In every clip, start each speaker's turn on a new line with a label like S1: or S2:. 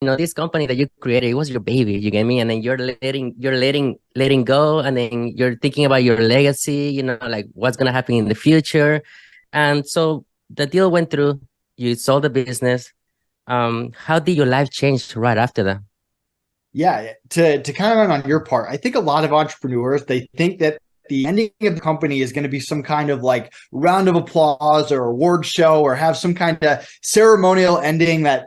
S1: this company that you created, it was your baby, you get me? And then you're letting go, and then you're thinking about your legacy, like what's gonna happen in the future. And so the deal went through, you sold the business. How did your life change right after that?
S2: Yeah, to comment on your part, I think a lot of entrepreneurs they think that the ending of the company is going to be some kind of like round of applause or award show or have some kind of ceremonial ending that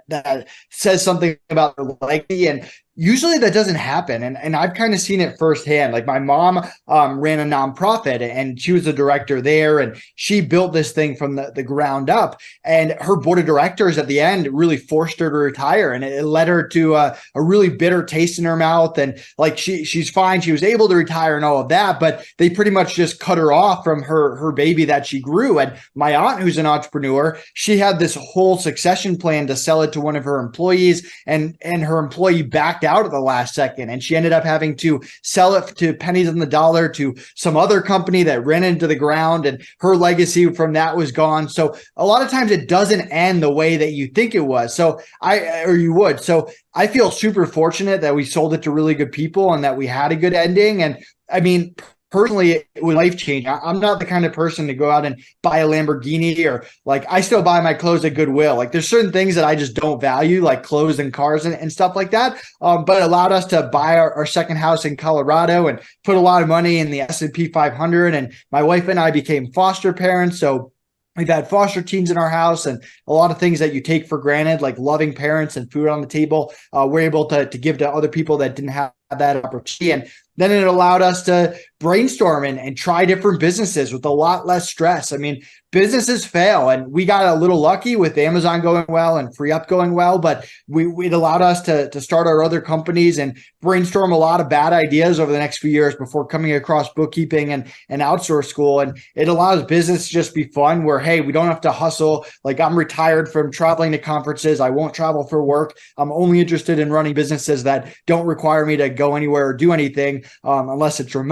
S2: says something about their legacy. And usually that doesn't happen. And I've kind of seen it firsthand. Like my mom ran a nonprofit and she was a director there and she built this thing from the ground up. And her board of directors at the end really forced her to retire. And it led her to a really bitter taste in her mouth. And like she's fine. She was able to retire and all of that, but they pretty much just cut her off from her baby that she grew. And my aunt, who's an entrepreneur, she had this whole succession plan to sell it to one of her employees, and her employee backed out at the last second, and she ended up having to sell it to pennies on the dollar to some other company that ran into the ground, and her legacy from that was gone. So a lot of times it doesn't end the way that you think it was. So you would. So I feel super fortunate that we sold it to really good people and that we had a good ending. And I mean, personally, it was life changing. I'm not the kind of person to go out and buy a Lamborghini, or like I still buy my clothes at Goodwill. Like there's certain things that I just don't value, like clothes and cars and stuff like that. But it allowed us to buy our second house in Colorado and put a lot of money in the S&P 500. And my wife and I became foster parents. So we've had foster teens in our house, and a lot of things that you take for granted, like loving parents and food on the table, we're able to give to other people that didn't have that opportunity. And then it allowed us to brainstorm and try different businesses with a lot less stress. I mean, businesses fail, and we got a little lucky with Amazon going well and Free Up going well, but it allowed us to start our other companies and brainstorm a lot of bad ideas over the next few years before coming across bookkeeping and outsource school. And it allows business to just be fun where, hey, we don't have to hustle. Like I'm retired from traveling to conferences. I won't travel for work. I'm only interested in running businesses that don't require me to go anywhere or do anything unless it's remote.